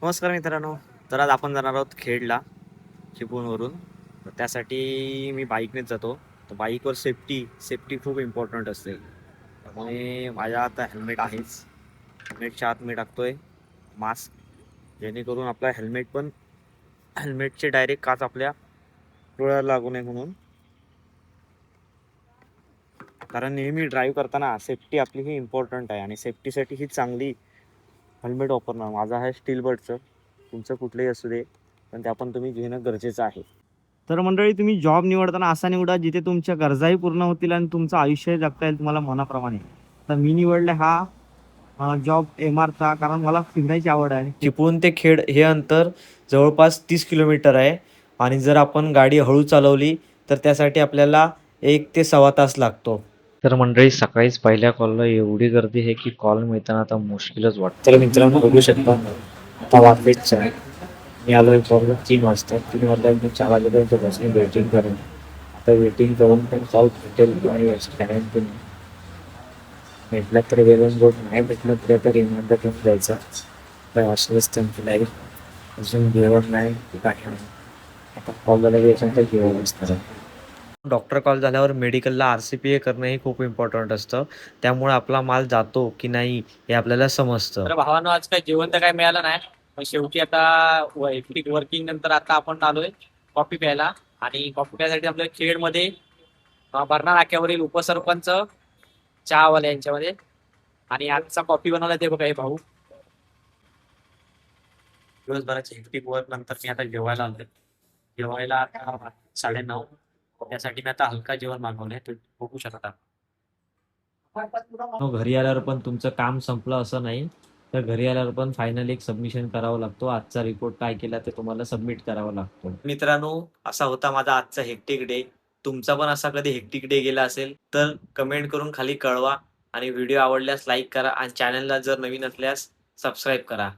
नमस्कार मित्रांनो. तर आज आपण जाणार आहोत खेडला चिपळूणवरून. तर त्यासाठी मी बाईकनेच जातो. तर बाईकवर सेफ्टी खूप इम्पॉर्टंट असते. त्यामुळे माझ्या आता हेल्मेट आहेच. हेल्मेटच्या आत मी टाकतोय मास्क, जेणेकरून आपला हेल्मेटचे डायरेक्ट काच आपल्या डोळ्याला लागू नये म्हणून. कारण नेहमी ड्राईव्ह करताना सेफ्टी आपली ही इम्पॉर्टंट आहे आणि सेफ्टीसाठी ही चांगली हेल्मेट वापरणं. माझं आहे स्टील बर्डचं, तुमचं कुठलंही असू दे, पण ते आपण तुम्ही घेणं गरजेचं आहे. तर मंडळी, तुम्ही जॉब निवडताना असा निवडा जिथे तुमच्या गरजाही पूर्ण होतील आणि तुमचं आयुष्य जगता येईल तुम्हाला मनाप्रमाणे. तर मी निवडलं हा जॉब MRचा, कारण मला फिरण्याची आवड आहे. चिपळूण ते खेड हे अंतर जवळपास 30 किलोमीटर आहे आणि जर आपण गाडी हळू चालवली तर त्यासाठी आपल्याला 1 ते 1.25 तास लागतो. तर मंडळी, सकाळीच पहिल्या कॉलला एवढी गर्दी आहे की कॉल मिळताना आता मुश्किलच वाटतं. तर मित्रांनो, बघू शकता आता वाजलेच आहे. मी आलोय कॉलला 3 वाजता. 3 वाजता मी 4 वाजेपर्यंत बसने वेटिंग करेन. आता वेटिंग करून पण कॉल भेटेल आणि पण भेटला तर वेळून गोड, नाही भेटलं तरी आता रिमाइंडर घेऊन जायचं. काय असलंच त्यांची लाईफ अजून जेवण नाही काही नाही. आता कॉल झाला की याच्यानंतर जेवण असणार. डॉक्टर कॉल झाल्यावर मेडिकलला RCPA करणं हे खूप इम्पॉर्टंट असतं. त्यामुळे आपला माल जातो की नाही हे आपल्याला समजतं. तर भावानं आज काय जेवण तर काय मिळालं नाही, पण शेवटी आता वैयक्तिक वर्किंग नंतर आता आपण आलोय कॉफी प्यायला. आणि कॉफी प्यायसाठी आपल्या खेडमध्ये भरणा नाक्यावरील उपसरपंच चहावाले यांच्यामध्ये. आणि आजचा कॉफी बनवला ते बघा हे भाऊ. दिवसभराची हेक्टिक वर्क नंतर मी आता जेवायला आलोय. जेवायला आता 9:30. त्यासाठी मी आता हलका जेवण मागवलंय, तुम्ही बघू शकता. घरी आल्यावर पण तुमचं काम संपलं असं नाही. तर घरी आल्यावर पण फायनल एक सबमिशन करावा लागतो. आजचा रिपोर्ट काय केला ते तुम्हाला सबमिट करावा लागतो. मित्रांनो, असा होता माझा आजचा हेक्टिक डे. तुमचा पण असा कधी हेक्टिक डे गेला असेल तर कमेंट करून खाली कळवा आणि व्हिडिओ आवडल्यास लाईक करा आणि चॅनलला जर नवीन असल्यास सबस्क्राईब करा.